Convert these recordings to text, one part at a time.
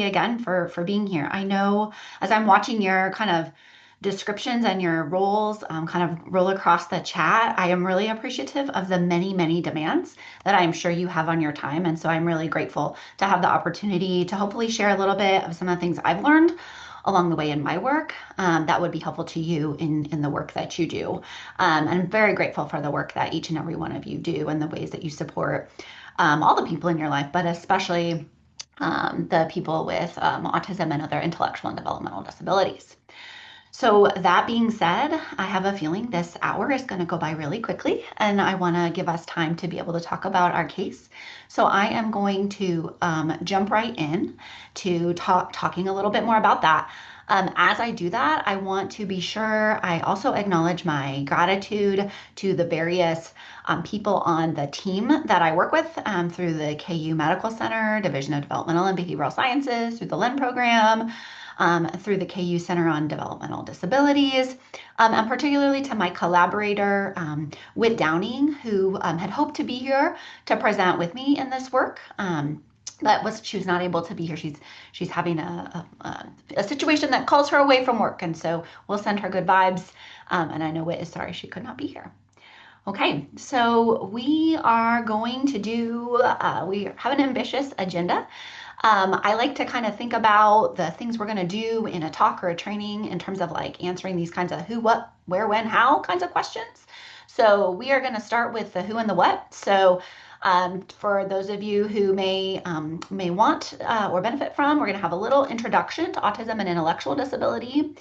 Again for being here. I know as I'm watching your kind of descriptions and your roles kind of roll across the chat, I am really appreciative of the many demands that I'm sure you have on your time. And so I'm really grateful to have the opportunity to hopefully share a little bit of some of the things I've learned along the way in my work that would be helpful to you in the work that you do. And I'm very grateful for the work that each and every one of you do and the ways that you support all the people in your life, but especially the people with autism and other intellectual and developmental disabilities. So that being said, I have a feeling this hour is going to go by really quickly, and I want to give us time to be able to talk about our case. So I am going to jump right in to talking a little bit more about that. As I do that, I want to be sure I also acknowledge my gratitude to the various people on the team that I work with through the KU Medical Center, Division of Developmental and Behavioral Sciences, through the LEN program, through the KU Center on Developmental Disabilities, and particularly to my collaborator, Whit Downing, who had hoped to be here to present with me in this work. She was not able to be here. She's having a situation that calls her away from work, and so we'll send her good vibes. And I know Whit is sorry she could not be here. Okay, so we are going to do, we have an ambitious agenda. I like to kind of think about the things we're going to do in a talk or a training in terms of like answering these kinds of who, what, where, when, how kinds of questions. So we are going to start with the who and the what. So for those of you who may want or benefit from, we're going to have a little introduction to autism and intellectual disability.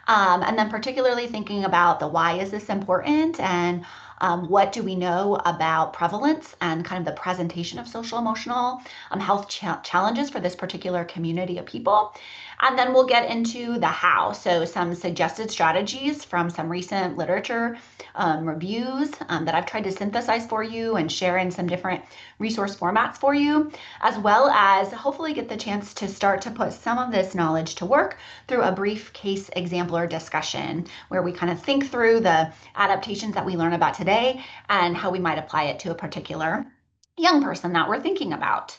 And then particularly thinking about the why is this important and what do we know about prevalence and kind of the presentation of social emotional health challenges for this particular community of people. And then we'll get into the how. So some suggested strategies from some recent literature reviews that I've tried to synthesize for you and share in some different resource formats for you, as well as hopefully get the chance to start to put some of this knowledge to work through a brief case example or discussion where we kind of think through the adaptations that we learn about today and how we might apply it to a particular young person that we're thinking about.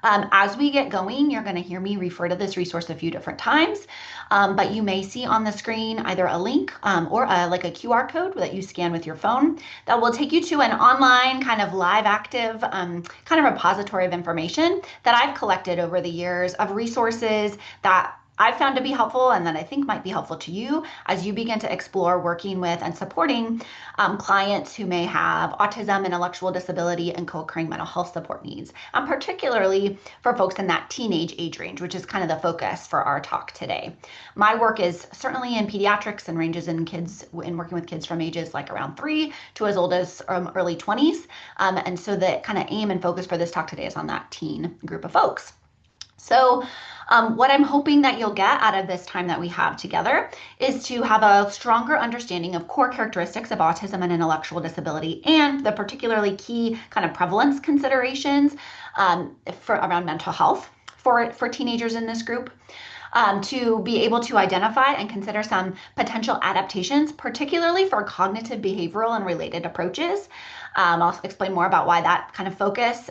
As we get going, you're going to hear me refer to this resource a few different times, but you may see on the screen either a link or like a QR code that you scan with your phone that will take you to an online kind of live active kind of repository of information that I've collected over the years of resources that I've found to be helpful and that I think might be helpful to you as you begin to explore working with and supporting clients who may have autism, intellectual disability, and co-occurring mental health support needs, and particularly for folks in that teenage age range, which is kind of the focus for our talk today. My work is certainly in pediatrics and ranges in kids, in working with kids from ages like around 3 to as old as early 20s. And so the kind of aim and focus for this talk today is on that teen group of folks. So what I'm hoping that you'll get out of this time that we have together is to have a stronger understanding of core characteristics of autism and intellectual disability and the particularly key kind of prevalence considerations for around mental health for teenagers in this group. To be able to identify and consider some potential adaptations, particularly for cognitive, behavioral, and related approaches. I'll explain more about why that kind of focus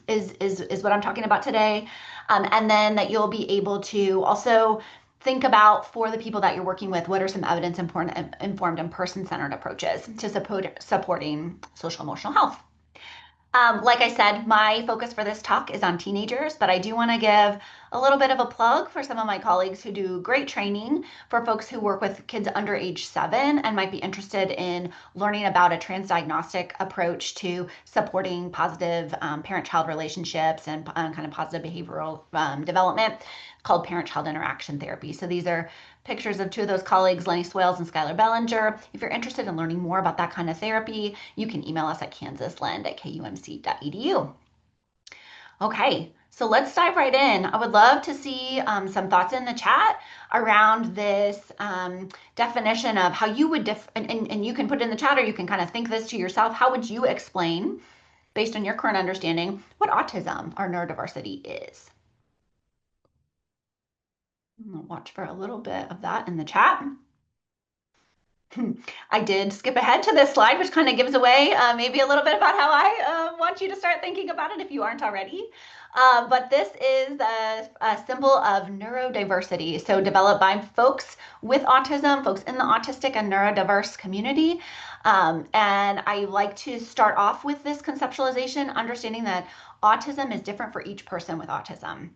is what I'm talking about today. And then that you'll be able to also think about, for the people that you're working with, what are some evidence-informed and person-centered approaches to supporting social emotional health. Like I said, my focus for this talk is on teenagers, but I do want to give a little bit of a plug for some of my colleagues who do great training for folks who work with kids under age 7 and might be interested in learning about a transdiagnostic approach to supporting positive parent-child relationships and kind of positive behavioral development called parent-child interaction therapy. So these are pictures of 2 of those colleagues, Lenny Swales and Skylar Bellinger. If you're interested in learning more about that kind of therapy, you can email us at kansasland@kumc.edu. Okay, so let's dive right in. I would love to see some thoughts in the chat around this definition of how you would, and you can put it in the chat or you can kind of think this to yourself. How would you explain, based on your current understanding, what autism or neurodiversity is? I'm gonna watch for a little bit of that in the chat. I did skip ahead to this slide, which kind of gives away maybe a little bit about how I want you to start thinking about it if you aren't already. But this is a symbol of neurodiversity. So developed by folks with autism, folks in the autistic and neurodiverse community. And I like to start off with this conceptualization, understanding that autism is different for each person with autism.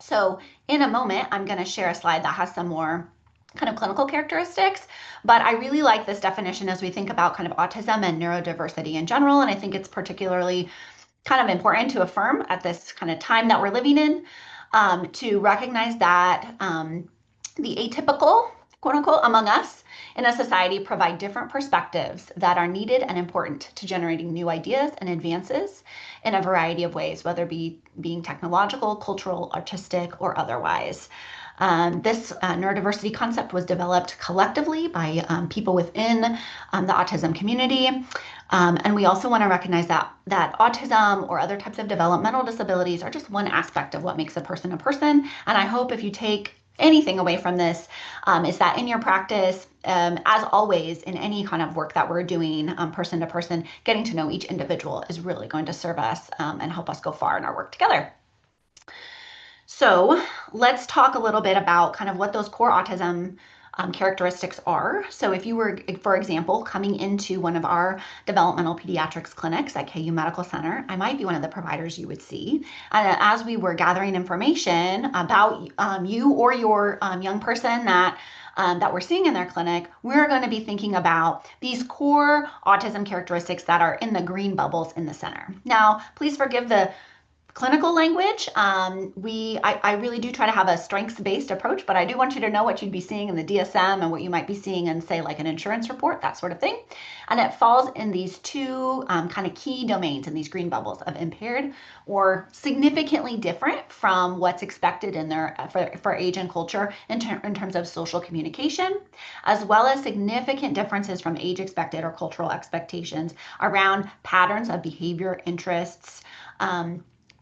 So in a moment, I'm going to share a slide that has some more kind of clinical characteristics, but I really like this definition as we think about kind of autism and neurodiversity in general. And I think it's particularly kind of important to affirm at this kind of time that we're living in, to recognize that the atypical, quote unquote, among us in a society provide different perspectives that are needed and important to generating new ideas and advances in a variety of ways, whether being technological, cultural, artistic, or otherwise. This neurodiversity concept was developed collectively by people within the autism community. And we also want to recognize that autism or other types of developmental disabilities are just one aspect of what makes a person a person. And I hope if you take anything away from this, is that in your practice, as always, in any kind of work that we're doing person to person, getting to know each individual is really going to serve us and help us go far in our work together. So let's talk a little bit about kind of what those core autism characteristics are. So if you were, for example, coming into one of our developmental pediatrics clinics at KU Medical Center, I might be one of the providers you would see. And as we were gathering information about you or your young person that we're seeing in their clinic, we're going to be thinking about these core autism characteristics that are in the green bubbles in the center. Now, please forgive the clinical language. I really do try to have a strengths-based approach, but I do want you to know what you'd be seeing in the DSM and what you might be seeing in, say, like an insurance report, that sort of thing. And it falls in these two kind of key domains in these green bubbles of impaired or significantly different from what's expected in their for age and culture in terms of social communication, as well as significant differences from age expected or cultural expectations around patterns of behavior, interests,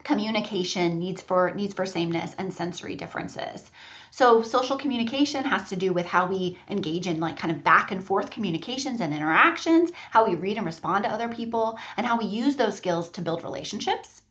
communication, needs for sameness, and sensory differences. So social communication has to do with how we engage in like kind of back and forth communications and interactions, how we read and respond to other people, and how we use those skills to build relationships.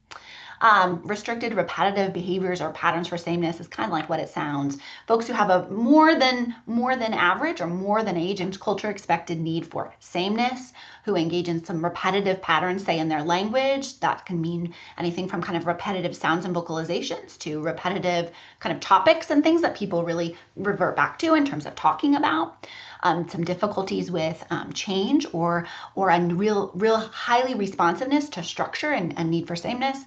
Restricted repetitive behaviors or patterns for sameness is kind of like what it sounds. Folks who have a more than average or more than age and culture expected need for sameness, who engage in some repetitive patterns, say in their language. That can mean anything from kind of repetitive sounds and vocalizations to repetitive kind of topics and things that people really revert back to in terms of talking about. Some difficulties with change or a real highly responsiveness to structure and need for sameness.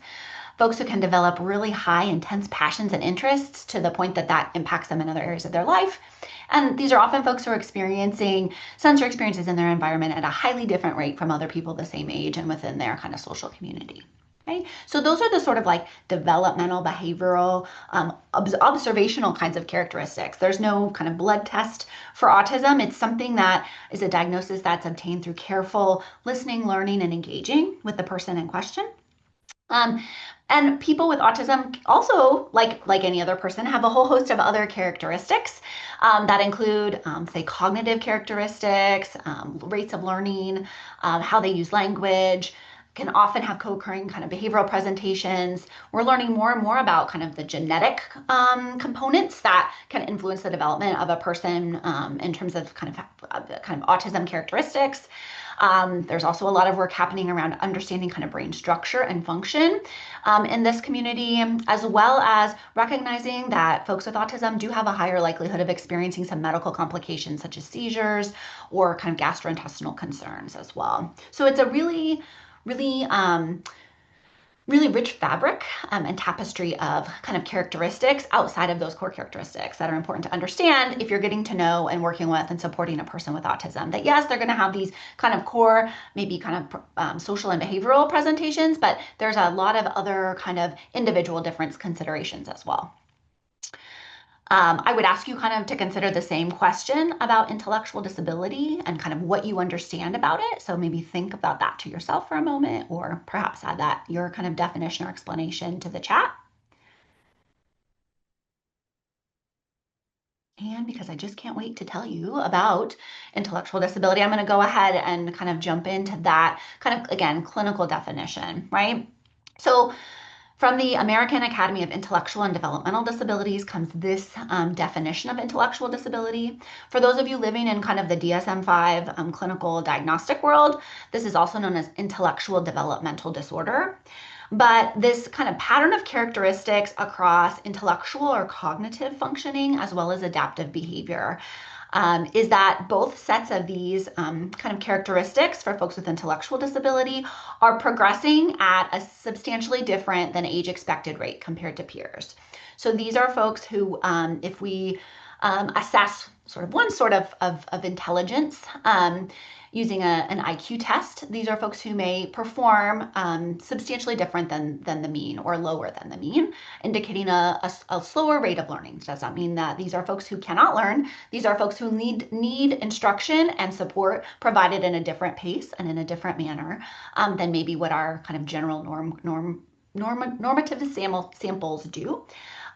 Folks who can develop really high, intense passions and interests to the point that impacts them in other areas of their life. And these are often folks who are experiencing sensory experiences in their environment at a highly different rate from other people the same age and within their kind of social community. Okay, so those are the sort of like developmental, behavioral, observational kinds of characteristics. There's no kind of blood test for autism. It's something that is a diagnosis that's obtained through careful listening, learning, and engaging with the person in question. And people with autism also, like any other person, have a whole host of other characteristics that include, say, cognitive characteristics, rates of learning, how they use language, can often have co-occurring kind of behavioral presentations. We're learning more and more about kind of the genetic components that can influence the development of a person in terms of kind of autism characteristics. There's also a lot of work happening around understanding kind of brain structure and function in this community, as well as recognizing that folks with autism do have a higher likelihood of experiencing some medical complications such as seizures or kind of gastrointestinal concerns as well. So it's a really rich fabric and tapestry of kind of characteristics outside of those core characteristics that are important to understand if you're getting to know and working with and supporting a person with autism. That yes, they're going to have these kind of core, maybe kind of social and behavioral presentations, but there's a lot of other kind of individual difference considerations as well. I would ask you kind of to consider the same question about intellectual disability and kind of what you understand about it. So maybe think about that to yourself for a moment, or perhaps add that your kind of definition or explanation to the chat. And because I just can't wait to tell you about intellectual disability, I'm going to go ahead and kind of jump into that kind of, again, clinical definition, right? So, from the American Academy of Intellectual and Developmental Disabilities comes this definition of intellectual disability. For those of you living in kind of the DSM-5 clinical diagnostic world, this is also known as intellectual developmental disorder. But this kind of pattern of characteristics across intellectual or cognitive functioning as well as adaptive behavior is that both sets of these kind of characteristics for folks with intellectual disability are progressing at a substantially different than age expected rate compared to peers. So these are folks who, if we assess sort of one sort of intelligence, using an IQ test. These are folks who may perform substantially different than the mean or lower than the mean, indicating a slower rate of learning. Does not mean that these are folks who cannot learn. These are folks who need instruction and support provided in a different pace and in a different manner than maybe what our kind of general normative samples do.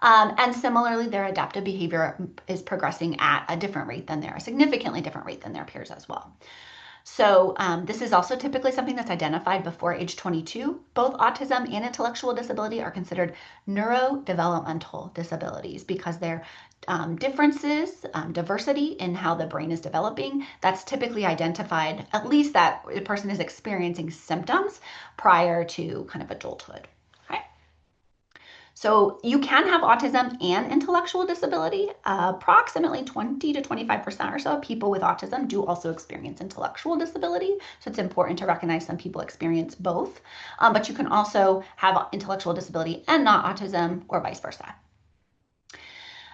And similarly, their adaptive behavior is progressing at a different rate than a significantly different rate than their peers as well. So this is also typically something that's identified before age 22. Both autism and intellectual disability are considered neurodevelopmental disabilities because they're differences, diversity in how the brain is developing. That's typically identified, at least that a person is experiencing symptoms prior to kind of adulthood. So you can have autism and intellectual disability. Approximately 20 to 25% or so of people with autism do also experience intellectual disability. So it's important to recognize some people experience both. But you can also have intellectual disability and not autism or vice versa.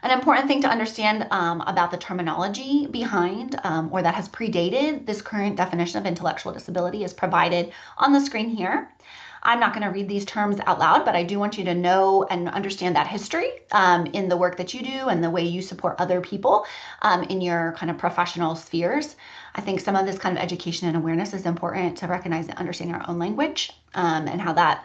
An important thing to understand about the terminology behind or that has predated this current definition of intellectual disability is provided on the screen here. I'm not going to read these terms out loud, but I do want you to know and understand that history in the work that you do and the way you support other people in your kind of professional spheres. I think some of this kind of education and awareness is important to recognize and understand our own language and how that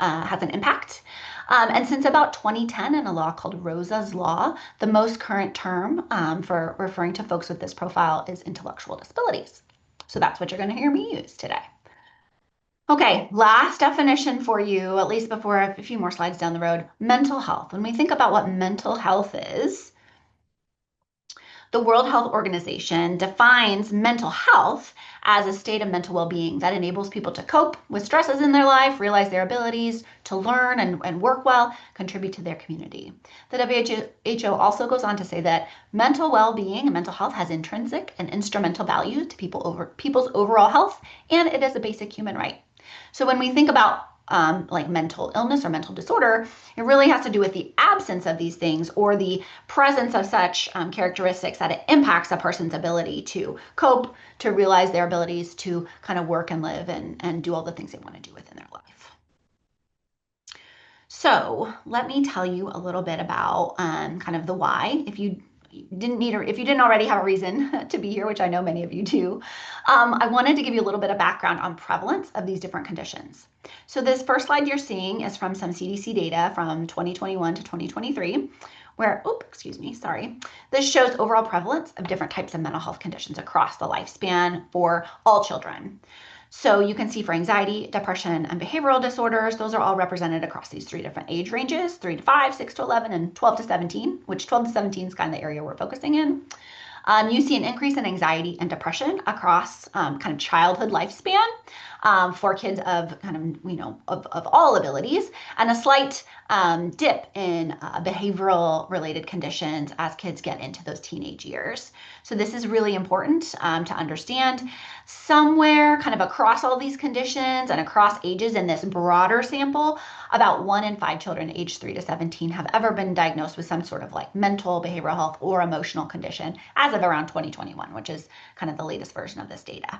has an impact. And since about 2010, in a law called Rosa's Law, the most current term for referring to folks with this profile is intellectual disabilities. So that's what you're going to hear me use today. Okay, last definition for you, at least before a few more slides down the road, mental health. When we think about what mental health is, the World Health Organization defines mental health as a state of mental well-being that enables people to cope with stresses in their life, realize their abilities to learn and work well, contribute to their community. The WHO also goes on to say that mental well-being and mental health has intrinsic and instrumental value to people's overall health, and it is a basic human right. So when we think about like mental illness or mental disorder, it really has to do with the absence of these things or the presence of such characteristics that it impacts a person's ability to cope, to realize their abilities to kind of work and live and do all the things they want to do within their life. So let me tell you a little bit about kind of the why. If you didn't already have a reason to be here, which I know many of you do, I wanted to give you a little bit of background on prevalence of these different conditions. So this first slide you're seeing is from some CDC data from 2021 to 2023, where, this shows overall prevalence of different types of mental health conditions across the lifespan for all children. So you can see for anxiety, depression, and behavioral disorders, those are all represented across these three different age ranges, 3 to 5, 6 to 11, and 12 to 17, which 12 to 17 is kind of the area we're focusing in. You see an increase in anxiety and depression across kind of childhood lifespan for kids of kind of, of all abilities, and a slight dip in behavioral related conditions as kids get into those teenage years. So this is really important to understand. Somewhere kind of across all these conditions and across ages in this broader sample, about 1 in 5 children aged 3 to 17 have ever been diagnosed with some sort of like mental, behavioral health, or emotional condition as of around 2021, which is kind of the latest version of this data.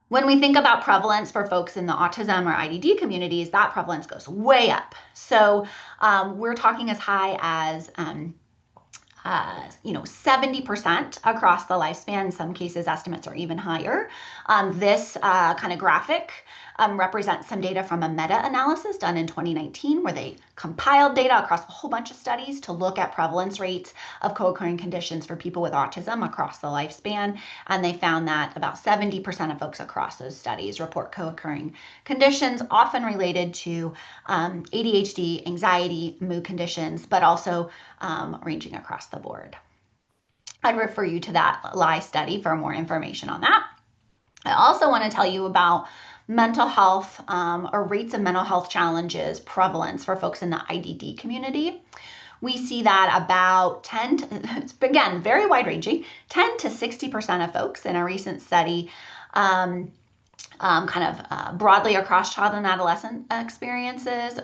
When we think about prevalence for folks in the autism or IDD communities, that prevalence goes way up. So we're talking as high as 70% across the lifespan. In some cases, estimates are even higher. This kind of graphic represents some data from a meta-analysis done in 2019, where they compiled data across a whole bunch of studies to look at prevalence rates of co-occurring conditions for people with autism across the lifespan. And they found that about 70% of folks across those studies report co-occurring conditions, often related to ADHD, anxiety, mood conditions, but also ranging across the board. I'd refer you to that LI study for more information on that. I also want to tell you about mental health or rates of mental health challenges prevalence for folks in the IDD community. We see that about 10 to, again, very wide ranging, 10 to 60% of folks in a recent study broadly across child and adolescent experiences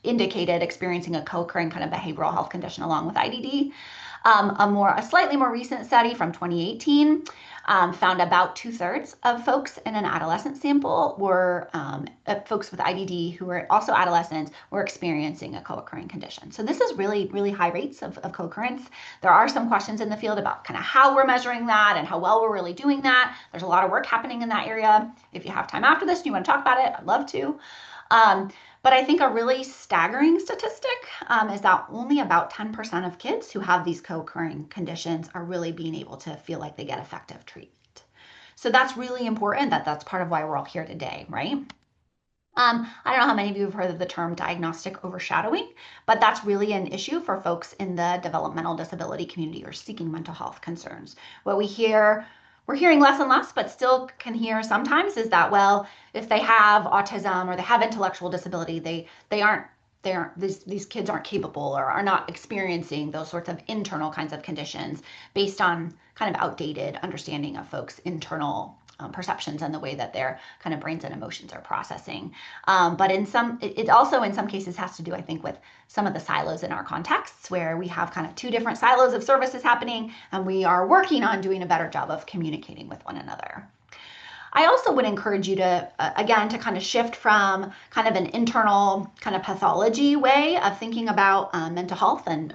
indicated experiencing a co-occurring kind of behavioral health condition along with IDD. A slightly more recent study from 2018 found about 2/3 of folks in an adolescent sample were folks with IDD who were also adolescents were experiencing a co-occurring condition. So this is really, really high rates of co-occurrence. There are some questions in the field about kind of how we're measuring that and how well we're really doing that. There's a lot of work happening in that area. If you have time after this and you want to talk about it, I'd love to. But I think a really staggering statistic is that only about 10% of kids who have these co-occurring conditions are really being able to feel like they get effective treatment. So that's really important. That's part of why we're all here today, right? I don't know how many of you have heard of the term diagnostic overshadowing, but that's really an issue for folks in the developmental disability community or seeking mental health concerns. What we're hearing less and less, but still can hear sometimes is that, well, if they have autism or they have intellectual disability, these kids aren't capable or are not experiencing those sorts of internal kinds of conditions based on kind of outdated understanding of folks' internal perceptions and the way that their kind of brains and emotions are processing. But it also in some cases has to do, I think, with some of the silos in our contexts where we have kind of two different silos of services happening and we are working on doing a better job of communicating with one another. I also would encourage you to, again, to kind of shift from kind of an internal kind of pathology way of thinking about mental health and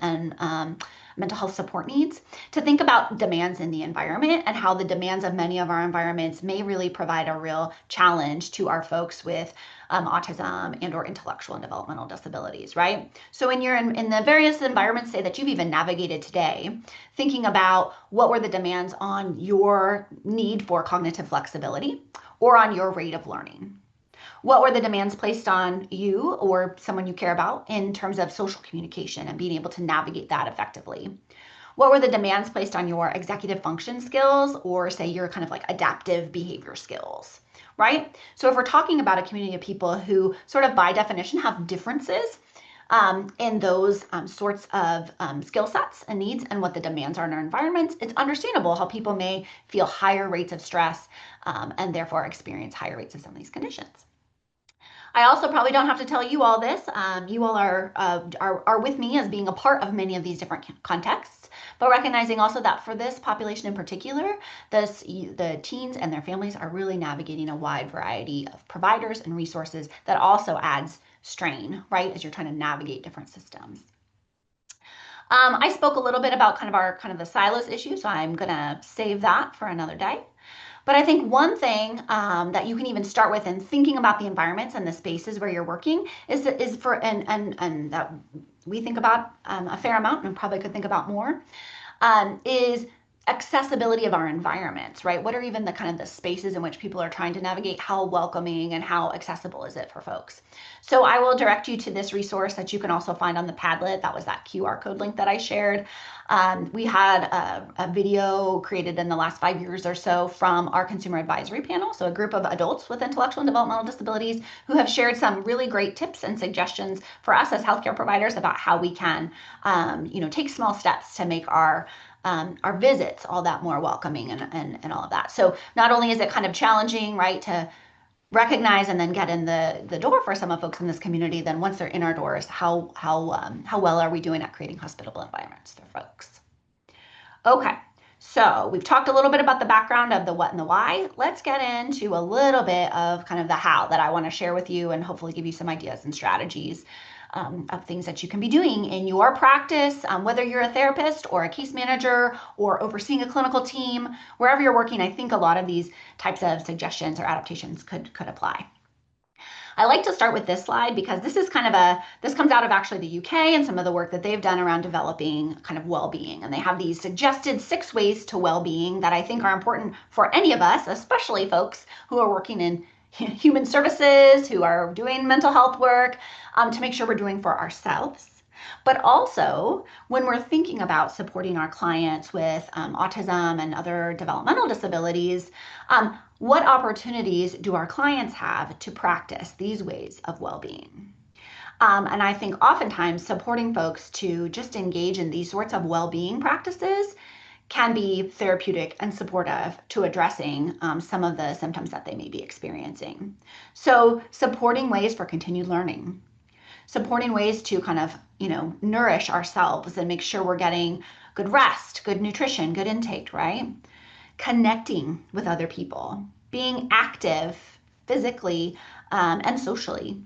mental health support needs, to think about demands in the environment and how the demands of many of our environments may really provide a real challenge to our folks with autism and or intellectual and developmental disabilities, right? So when you're in the various environments, say that you've even navigated today, thinking about what were the demands on your need for cognitive flexibility or on your rate of learning. What were the demands placed on you or someone you care about in terms of social communication and being able to navigate that effectively? What were the demands placed on your executive function skills or say your kind of like adaptive behavior skills, right? So if we're talking about a community of people who sort of by definition have differences in those sorts of skill sets and needs and what the demands are in our environments, it's understandable how people may feel higher rates of stress and therefore experience higher rates of some of these conditions. I also probably don't have to tell you all this. You all are with me as being a part of many of these different contexts, but recognizing also that for this population in particular, the teens and their families are really navigating a wide variety of providers and resources that also adds strain, right, as you're trying to navigate different systems. I spoke a little bit about kind of the silos issue, so I'm gonna save that for another day. But I think one thing that you can even start with in thinking about the environments and the spaces where you're working is that we think about a fair amount and probably could think about more is accessibility of our environments, right? What are even the kind of the spaces in which people are trying to navigate? How welcoming and how accessible is it for folks? So I will direct you to this resource that you can also find on the Padlet. That was that QR code link that I shared. We had a video created in the last 5 years or so from our consumer advisory panel. So a group of adults with intellectual and developmental disabilities who have shared some really great tips and suggestions for us as healthcare providers about how we can, take small steps to make our visits all that more welcoming and all of that. So not only is it kind of challenging, right, to recognize and then get in the door for some of folks in this community, then once they're in our doors, how well are we doing at creating hospitable environments for folks? Okay, so we've talked a little bit about the background of the what and the why. Let's get into a little bit of kind of the how that I want to share with you and hopefully give you some ideas and strategies of things that you can be doing in your practice, whether you're a therapist or a case manager or overseeing a clinical team, wherever you're working. I think a lot of these types of suggestions or adaptations could apply. I like to start with this slide because this is this comes out of actually the UK and some of the work that they've done around developing kind of well-being. And they have these suggested 6 ways to well-being that I think are important for any of us, especially folks who are working in human services, who are doing mental health work, to make sure we're doing for ourselves. But also, when we're thinking about supporting our clients with autism and other developmental disabilities, what opportunities do our clients have to practice these ways of well-being? And I think oftentimes supporting folks to just engage in these sorts of well-being practices can be therapeutic and supportive to addressing some of the symptoms that they may be experiencing. So supporting ways for continued learning, supporting ways to kind of, nourish ourselves and make sure we're getting good rest, good nutrition, good intake, right? Connecting with other people, being active physically and socially,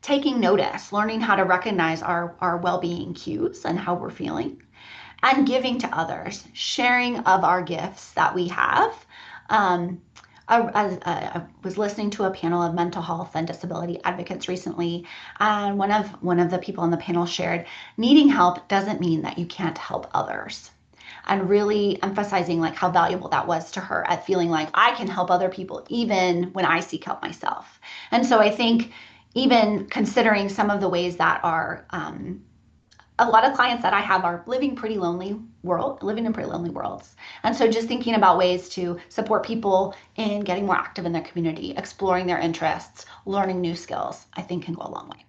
taking notice, learning how to recognize our well-being cues and how we're feeling, and giving to others, sharing of our gifts that we have. I was listening to a panel of mental health and disability advocates recently, and one of the people on the panel shared, needing help doesn't mean that you can't help others. And really emphasizing like how valuable that was to her at feeling like I can help other people even when I seek help myself. And so I think even considering some of the ways that are a lot of clients that I have are living in pretty lonely worlds. And so just thinking about ways to support people in getting more active in their community, exploring their interests, learning new skills, I think can go a long way.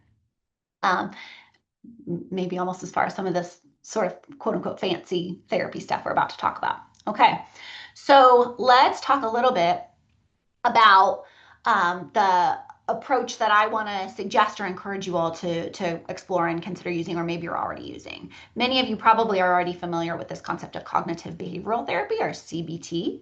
Maybe almost as far as some of this sort of quote unquote fancy therapy stuff we're about to talk about. Okay, so let's talk a little bit about the approach that I want to suggest or encourage you all to explore and consider using, or maybe you're already using. Many of you probably are already familiar with this concept of cognitive behavioral therapy, or CBT.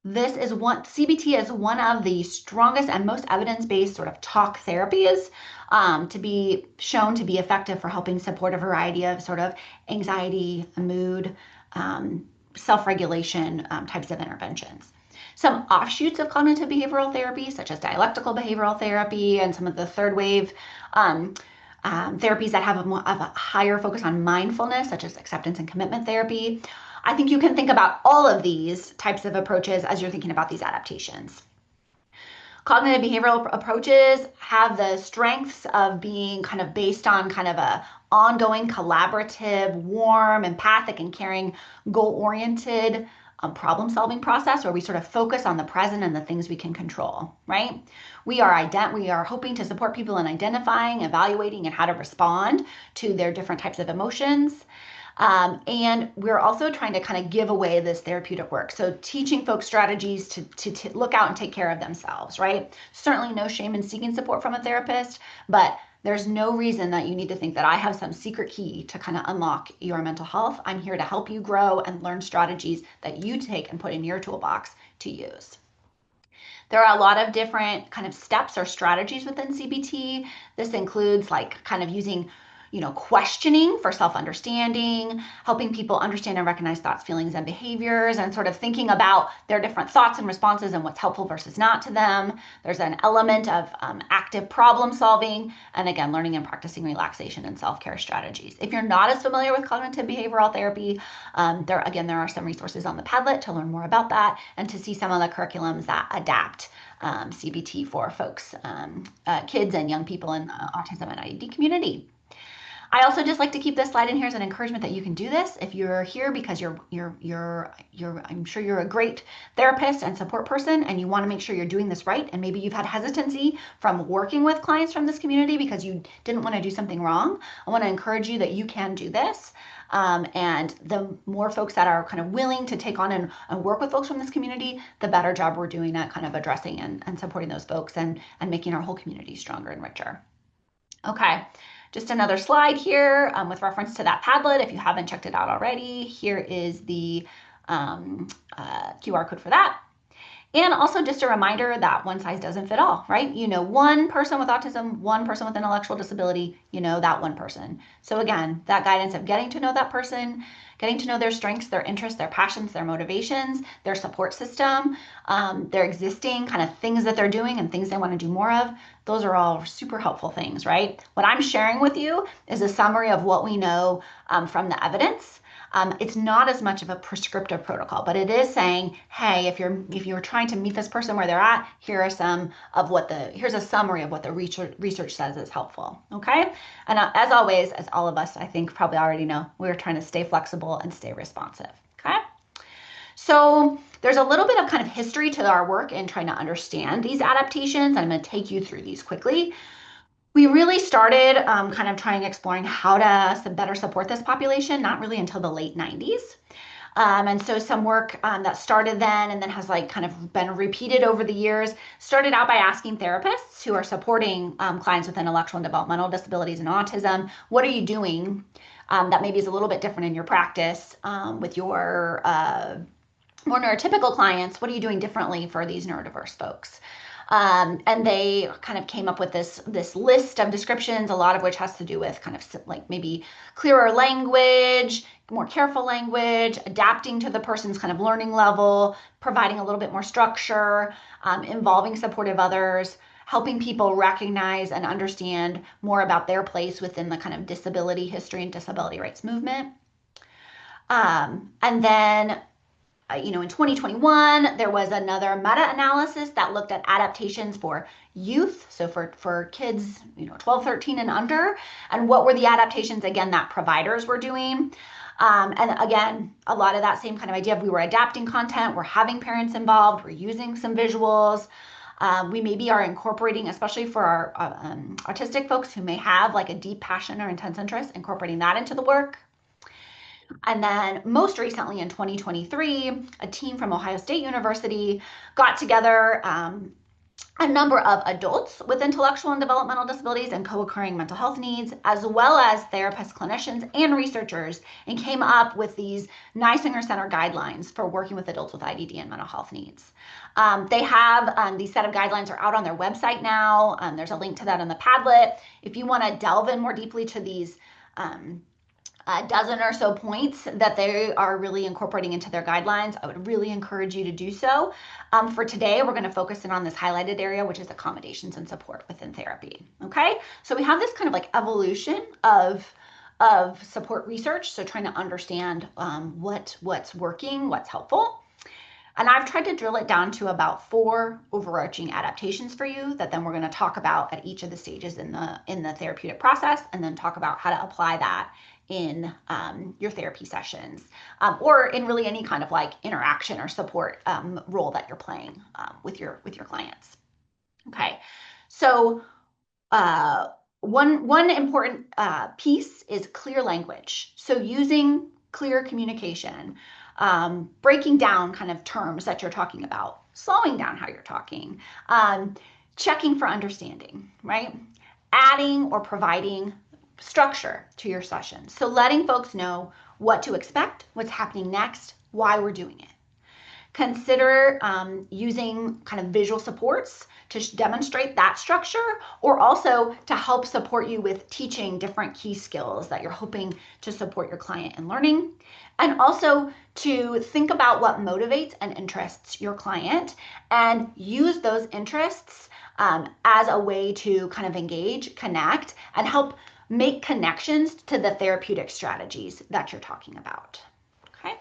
CBT is one of the strongest and most evidence-based sort of talk therapies to be shown to be effective for helping support a variety of sort of anxiety, mood, self-regulation types of interventions. Some offshoots of cognitive behavioral therapy, such as dialectical behavioral therapy and some of the third wave therapies that have a higher focus on mindfulness, such as acceptance and commitment therapy. I think you can think about all of these types of approaches as you're thinking about these adaptations. Cognitive behavioral approaches have the strengths of being kind of based on kind of a ongoing, collaborative, warm, empathic, and caring, goal-oriented problem-solving process where we sort of focus on the present and the things we can control, right? We are hoping to support people in identifying, evaluating, and how to respond to their different types of emotions. And we're also trying to kind of give away this therapeutic work. So teaching folks strategies to look out and take care of themselves, right? Certainly no shame in seeking support from a therapist, but there's no reason that you need to think that I have some secret key to kind of unlock your mental health. I'm here to help you grow and learn strategies that you take and put in your toolbox to use. There are a lot of different kind of steps or strategies within CBT. This includes like kind of using questioning for self-understanding, helping people understand and recognize thoughts, feelings, and behaviors, and sort of thinking about their different thoughts and responses and what's helpful versus not to them. There's an element of active problem solving, and again, learning and practicing relaxation and self-care strategies. If you're not as familiar with cognitive behavioral therapy, there are some resources on the Padlet to learn more about that and to see some of the curriculums that adapt CBT for folks, kids and young people in the autism and IDD community. I also just like to keep this slide in here as an encouragement that you can do this. If you're here because I'm sure you're a great therapist and support person and you want to make sure you're doing this right, and maybe you've had hesitancy from working with clients from this community because you didn't want to do something wrong. I want to encourage you that you can do this. And the more folks that are kind of willing to take on and work with folks from this community, the better job we're doing at kind of addressing and supporting those folks and making our whole community stronger and richer. Okay. Just another slide here with reference to that Padlet. If you haven't checked it out already, here is the QR code for that. And also just a reminder that one size doesn't fit all, right? You know, one person with autism, one person with intellectual disability, you know that one person. So again, that guidance of getting to know that person, getting to know their strengths, their interests, their passions, their motivations, their support system, their existing kind of things that they're doing and things they want to do more of. Those are all super helpful things, right? What I'm sharing with you is a summary of what we know from the evidence. It's not as much of a prescriptive protocol, but it is saying, hey, if you're trying to meet this person where they're at, here's a summary of what the research says is helpful. Okay, and as always, as all of us I think probably already know, we're trying to stay flexible and stay responsive. Okay, so there's a little bit of kind of history to our work in trying to understand these adaptations. I'm going to take you through these quickly. We really started kind of exploring how to better support this population, not really until the late 90s. And so some work that started then and then has kind of been repeated over the years, started out by asking therapists who are supporting clients with intellectual and developmental disabilities and autism, what are you doing that maybe is a little bit different in your practice with your more neurotypical clients? What are you doing differently for these neurodiverse folks? And they kind of came up with this list of descriptions, a lot of which has to do with kind of maybe clearer language, more careful language, adapting to the person's kind of learning level, providing a little bit more structure, involving supportive others, helping people recognize and understand more about their place within the kind of disability history and disability rights movement. And then in 2021, there was another meta-analysis that looked at adaptations for youth, so for kids, 12, 13 and under, and what were the adaptations, again, that providers were doing. And again, a lot of that same kind of idea of we were adapting content, we're having parents involved, we're using some visuals. We maybe are incorporating, especially for our autistic folks who may have a deep passion or intense interest, incorporating that into the work. And then most recently in 2023, a team from Ohio State University got together a number of adults with intellectual and developmental disabilities and co-occurring mental health needs, as well as therapists, clinicians, and researchers, and came up with these Neisinger Center guidelines for working with adults with IDD and mental health needs. They have these set of guidelines are out on their website now. There's a link to that on the Padlet. If you want to delve in more deeply to these a dozen or so points that they are really incorporating into their guidelines, I would really encourage you to do so. For today, we're going to focus in on this highlighted area, which is accommodations and support within therapy. Okay, so we have this kind of evolution of support research, so trying to understand what's working, what's helpful. And I've tried to drill it down to about 4 overarching adaptations for you that then we're going to talk about at each of the stages in the therapeutic process, and then talk about how to apply that in your therapy sessions, or in really any kind of interaction or support role that you're playing with your clients. Okay, so one important piece is clear language. So using clear communication, breaking down kind of terms that you're talking about, slowing down how you're talking, checking for understanding, right? Adding or providing structure to your session. So letting folks know what to expect, what's happening next, why we're doing it. Consider using kind of visual supports to demonstrate that structure, or also to help support you with teaching different key skills that you're hoping to support your client in learning. And also to think about what motivates and interests your client and use those interests as a way to kind of engage, connect, and help make connections to the therapeutic strategies that you're talking about. Okay.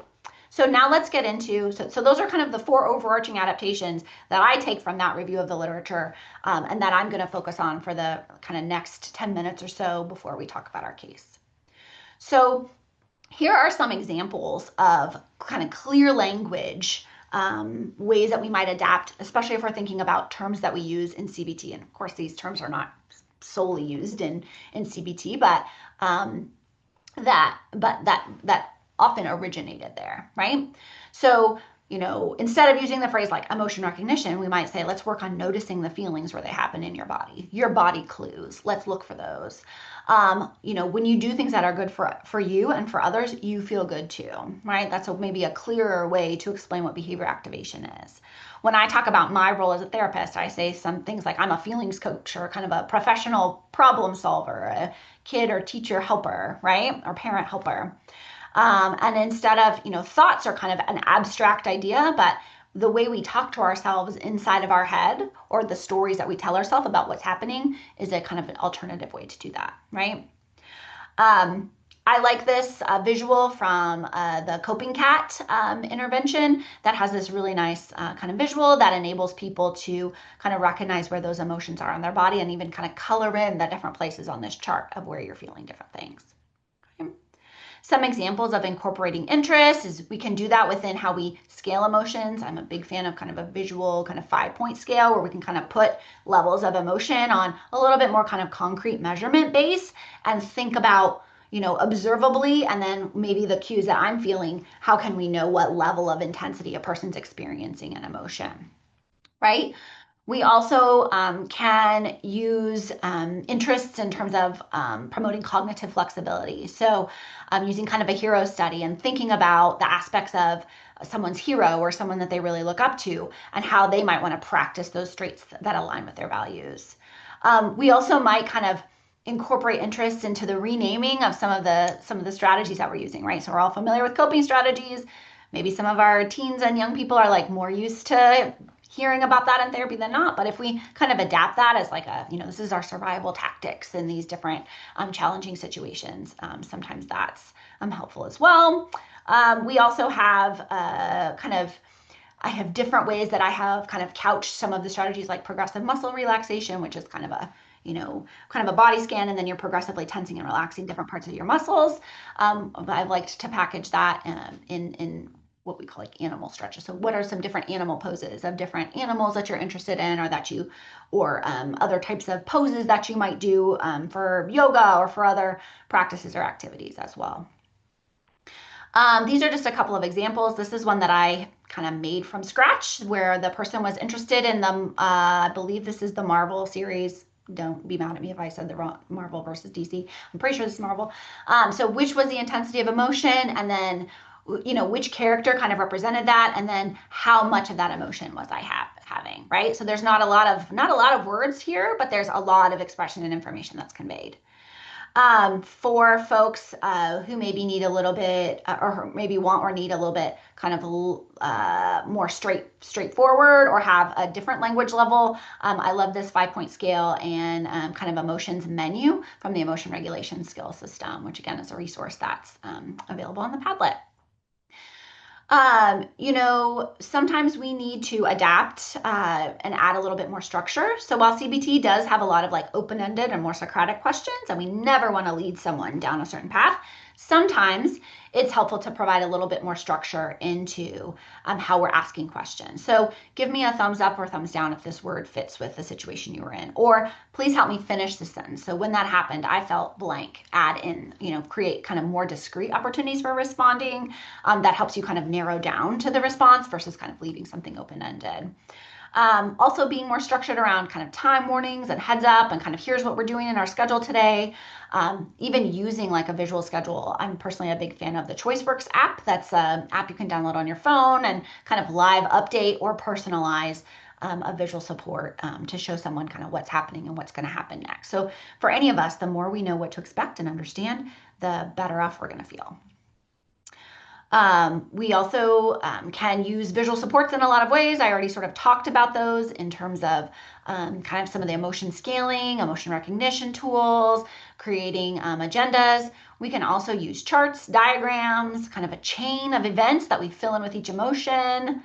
So now let's get into, so those are kind of the 4 overarching adaptations that I take from that review of the literature, and that I'm going to focus on for the kind of next 10 minutes or so before we talk about our case. So here are some examples of kind of clear language ways that we might adapt, especially if we're thinking about terms that we use in CBT. And of course, these terms are not solely used in CBT, but that often originated there, right? So instead of using the phrase like emotion recognition, we might say, let's work on noticing the feelings where they happen in your body clues. Let's look for those. When you do things that are good for you and for others, you feel good too, right? That's maybe a clearer way to explain what behavior activation is. When I talk about my role as a therapist, I say some things like I'm a feelings coach or kind of a professional problem solver, a kid or teacher helper, right? Or parent helper. And instead of, thoughts are kind of an abstract idea, but the way we talk to ourselves inside of our head or the stories that we tell ourselves about what's happening is a kind of an alternative way to do that, right? Um, I like this visual from the Coping Cat intervention that has this really nice kind of visual that enables people to kind of recognize where those emotions are on their body and even kind of color in the different places on this chart of where you're feeling different things. Okay. Some examples of incorporating interest is we can do that within how we scale emotions. I'm a big fan of kind of a visual kind of 5-point scale where we can kind of put levels of emotion on a little bit more kind of concrete measurement base and think about, observably, and then maybe the cues that I'm feeling, how can we know what level of intensity a person's experiencing an emotion, right? We also can use interests in terms of promoting cognitive flexibility. So, using kind of a hero study and thinking about the aspects of someone's hero or someone that they really look up to and how they might want to practice those traits that align with their values. We also might kind of incorporate interests into the renaming of some of the strategies that we're using, right? So we're all familiar with coping strategies. Maybe some of our teens and young people are like more used to hearing about that in therapy than not. But if we kind of adapt that as like this is our survival tactics in these different challenging situations, sometimes that's helpful as well. We also have I have different ways that I have kind of couched some of the strategies like progressive muscle relaxation, which is kind of a body scan, and then you're progressively tensing and relaxing different parts of your muscles. I've liked to package that in what we call like animal stretches. So what are some different animal poses of different animals that you're interested in or other types of poses that you might do for yoga or for other practices or activities as well. These are just a couple of examples. This is one that I kind of made from scratch where the person was interested in I believe this is the Marvel series. Don't be mad at me if I said the wrong Marvel versus DC. I'm pretty sure this is Marvel. So which was the intensity of emotion, and then which character kind of represented that, and then how much of that emotion was I having, right? So there's not a lot of words here, but there's a lot of expression and information that's conveyed. For folks who maybe need a little bit, or maybe want or need a little bit kind of more straightforward, or have a different language level, I love this 5-point scale and kind of emotions menu from the Emotion Regulation Skill System, which again is a resource that's available on the Padlet. Sometimes we need to adapt and add a little bit more structure. So while CBT does have a lot of like open-ended and more Socratic questions, and we never want to lead someone down a certain path, sometimes it's helpful to provide a little bit more structure into how we're asking questions. So give me a thumbs up or thumbs down if this word fits with the situation you were in, or please help me finish the sentence. So when that happened, I felt blank. Add in, create kind of more discrete opportunities for responding. That helps you kind of narrow down to the response versus kind of leaving something open-ended. Also being more structured around kind of time warnings and heads up and kind of here's what we're doing in our schedule today. Even using like a visual schedule. I'm personally a big fan of the ChoiceWorks app. That's an app you can download on your phone and kind of live update or personalize a visual support to show someone kind of what's happening and what's going to happen next. So for any of us, the more we know what to expect and understand, the better off we're going to feel. We also can use visual supports in a lot of ways. I already sort of talked about those in terms of kind of some of the emotion scaling, emotion recognition tools, creating agendas. We can also use charts, diagrams, kind of a chain of events that we fill in with each emotion.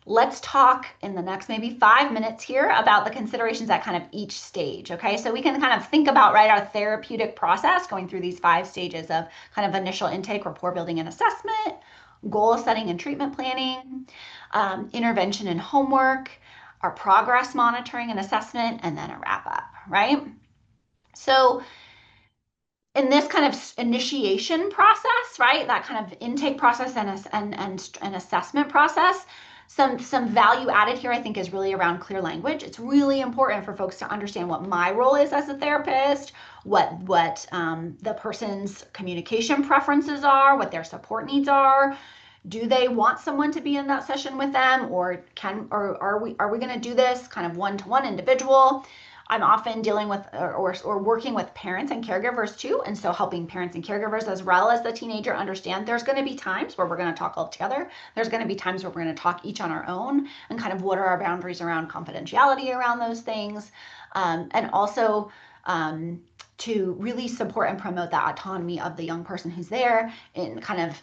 Let's talk in the next maybe 5 minutes here about the considerations at kind of each stage, okay? So we can kind of think about, right, our therapeutic process going through these 5 stages of kind of initial intake, rapport building and assessment, goal setting and treatment planning, intervention and homework, our progress monitoring and assessment, and then a wrap up, right? So in this kind of initiation process, right? That kind of intake process and assessment process, some value added here I think is really around clear language. It's really important for folks to understand what my role is as a therapist, what the person's communication preferences are, what their support needs are. Do they want someone to be in that session with them, or are we going to do this kind of one-to-one individual? I'm often dealing with or working with parents and caregivers too. And so helping parents and caregivers as well as the teenager understand there's going to be times where we're going to talk all together. There's going to be times where we're going to talk each on our own, and kind of what are our boundaries around confidentiality around those things. And also to really support and promote that autonomy of the young person who's there in kind of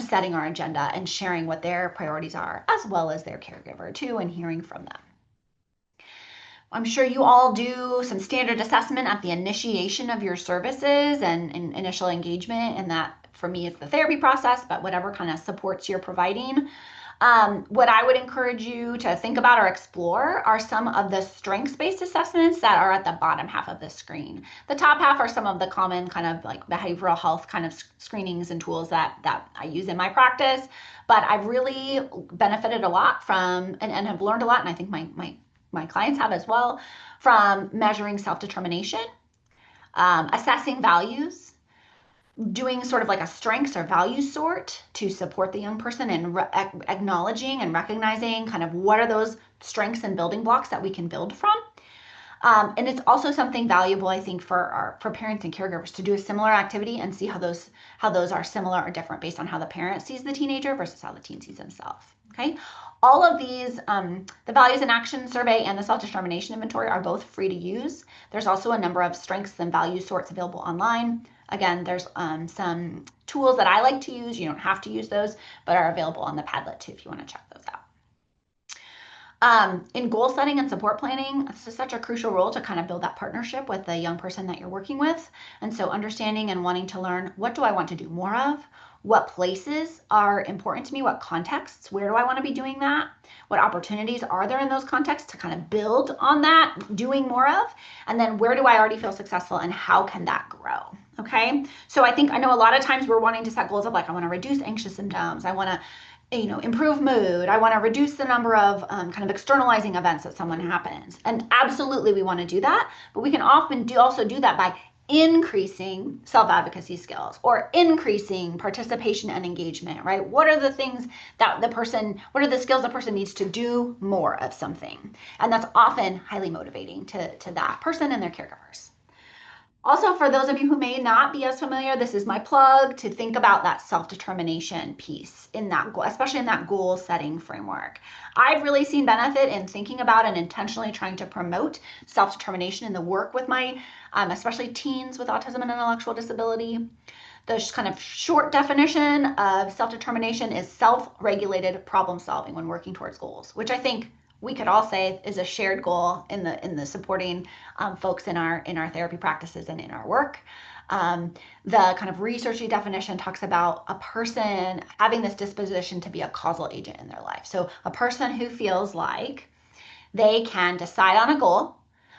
setting our agenda and sharing what their priorities are, as well as their caregiver too, and hearing from them. I'm sure you all do some standard assessment at the initiation of your services and initial engagement, and that for me is the therapy process, but whatever kind of supports you're providing. What I would encourage you to think about or explore are some of the strengths-based assessments that are at the bottom half of the screen. The top half are some of the common kind of like behavioral health kind of screenings and tools that I use in my practice, but I've really benefited a lot from and have learned a lot, and I think my clients have as well, from measuring self-determination, assessing values, doing sort of like a strengths or values sort to support the young person, and acknowledging and recognizing kind of what are those strengths and building blocks that we can build from. And it's also something valuable, I think, for parents and caregivers to do a similar activity and see how those are similar or different based on how the parent sees the teenager versus how the teen sees himself. Okay, all of these, the values and action survey and the self-determination inventory, are both free to use. There's also a number of strengths and value sorts available online. Again, there's some tools that I like to use. You don't have to use those, but are available on the Padlet too if you want to check those out. In goal setting and support planning, this is such a crucial role to kind of build that partnership with the young person that you're working with. And so understanding and wanting to learn, what do I want to do more of? What places are important to me? What contexts? Where do I want to be doing that? What opportunities are there in those contexts to kind of build on that, doing more of? And then where do I already feel successful, and how can that grow? Okay, so I know a lot of times we're wanting to set goals of like, I want to reduce anxious symptoms. I want to improve mood. I want to reduce the number of kind of externalizing events that someone happens. And absolutely we want to do that, but we can often also do that by increasing self-advocacy skills or increasing participation and engagement, right? What are the things that what are the skills the person needs to do more of something? And that's often highly motivating to that person and their caregivers. Also, for those of you who may not be as familiar, this is my plug to think about that self-determination piece in that goal, especially in that goal setting framework. I've really seen benefit in thinking about and intentionally trying to promote self-determination in the work with my, especially teens with autism and intellectual disability. The kind of short definition of self-determination is self-regulated problem solving when working towards goals, which I think we could all say is a shared goal in the supporting folks in our therapy practices and in our work. The kind of researchy definition talks about a person having this disposition to be a causal agent in their life. So a person who feels like they can decide on a goal,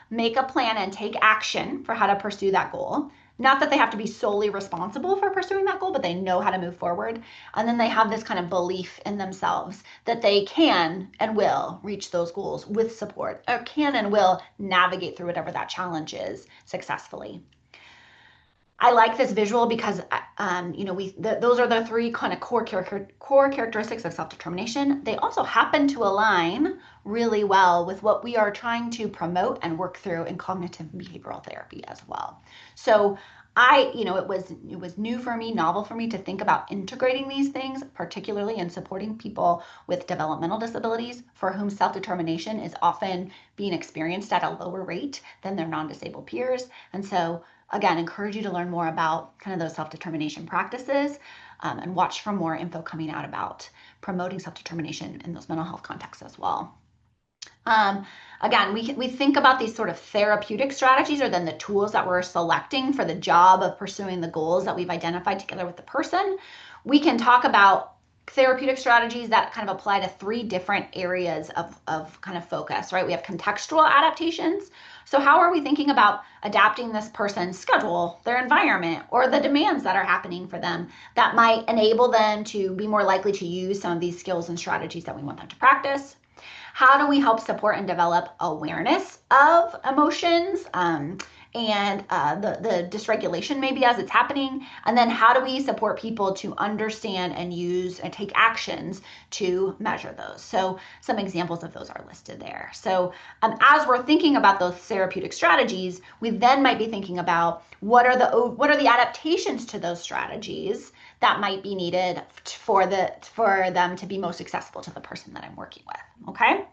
make a plan, and take action for how to pursue that goal. Not that they have to be solely responsible for pursuing that goal, but they know how to move forward. And then they have this kind of belief in themselves that they can and will reach those goals with support, or can and will navigate through whatever that challenge is successfully. I like this visual because, those are the three kind of core characteristics of self-determination. They also happen to align really well with what we are trying to promote and work through in cognitive behavioral therapy as well. So it was new for me, novel for me to think about integrating these things, particularly in supporting people with developmental disabilities for whom self-determination is often being experienced at a lower rate than their non-disabled peers. And so again, encourage you to learn more about kind of those self-determination practices, and watch for more info coming out about promoting self-determination in those mental health contexts as well. Again, we think about these sort of therapeutic strategies, or then the tools that we're selecting for the job of pursuing the goals that we've identified together with the person. We can talk about therapeutic strategies that kind of apply to 3 different areas of kind of focus, right? We have contextual adaptations. So how are we thinking about adapting this person's schedule, their environment, or the demands that are happening for them that might enable them to be more likely to use some of these skills and strategies that we want them to practice? How do we help support and develop awareness of emotions, and the dysregulation maybe as it's happening? And then how do we support people to understand and use and take actions to measure those? So some examples of those are listed there. So as we're thinking about those therapeutic strategies, we then might be thinking about what are the adaptations to those strategies that might be needed for them to be most accessible to the person that I'm working with. Okay.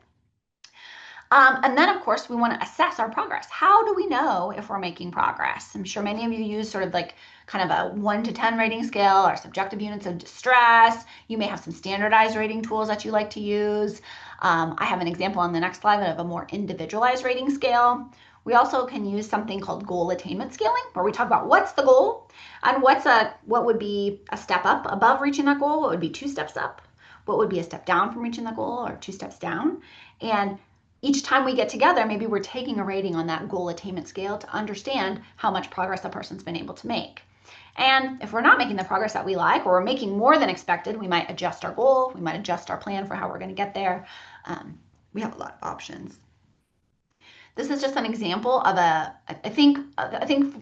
And then, of course, we want to assess our progress. How do we know if we're making progress? I'm sure many of you use sort of like kind of a 1 to 10 rating scale or subjective units of distress. You may have some standardized rating tools that you like to use. I have an example on the next slide of a more individualized rating scale. We also can use something called goal attainment scaling, where we talk about what's the goal and what would be a step up above reaching that goal, what would be 2 steps up, what would be a step down from reaching the goal, or 2 steps down. And each time we get together, maybe we're taking a rating on that goal attainment scale to understand how much progress a person's been able to make. And if we're not making the progress that we like, or we're making more than expected, we might adjust our goal, we might adjust our plan for how we're going to get there. We have a lot of options. This is just an example of I think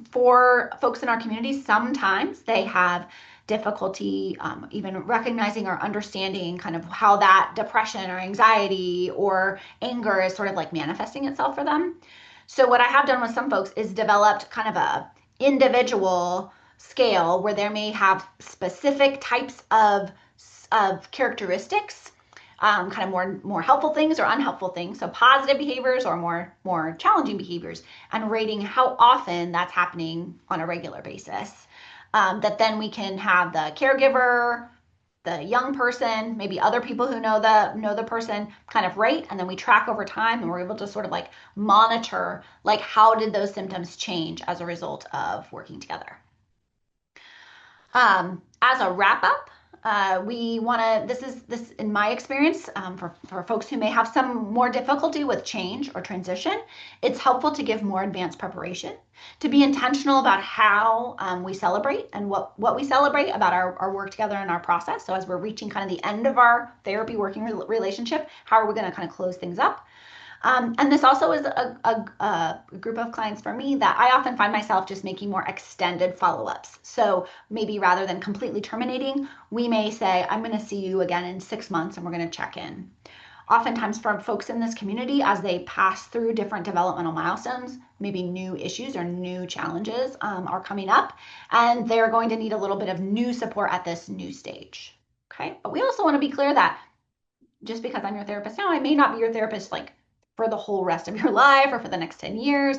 for folks in our community, sometimes they have difficulty even recognizing or understanding kind of how that depression or anxiety or anger is sort of like manifesting itself for them. So what I have done with some folks is developed kind of a individual scale where they may have specific types of characteristics, kind of more helpful things or unhelpful things, so positive behaviors or more challenging behaviors, and rating how often that's happening on a regular basis. That then we can have the caregiver, the young person, maybe other people who know the person kind of rate, and then we track over time, and we're able to sort of like monitor like how did those symptoms change as a result of working together. As a wrap up, we want to, this in my experience, for folks who may have some more difficulty with change or transition, it's helpful to give more advanced preparation, to be intentional about how we celebrate and what we celebrate about our work together and our process. So as we're reaching kind of the end of our therapy working relationship, how are we going to kind of close things up? And this also is a group of clients for me that I often find myself just making more extended follow-ups. So maybe rather than completely terminating, we may say, I'm going to see you again in 6 months and we're going to check in. Oftentimes for folks in this community, as they pass through different developmental milestones, maybe new issues or new challenges are coming up, and they're going to need a little bit of new support at this new stage. Okay, but we also want to be clear that just because I'm your therapist now, I may not be your therapist like for the whole rest of your life or for the next 10 years.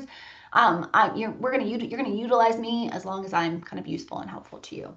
You're going to utilize me as long as I'm kind of useful and helpful to you.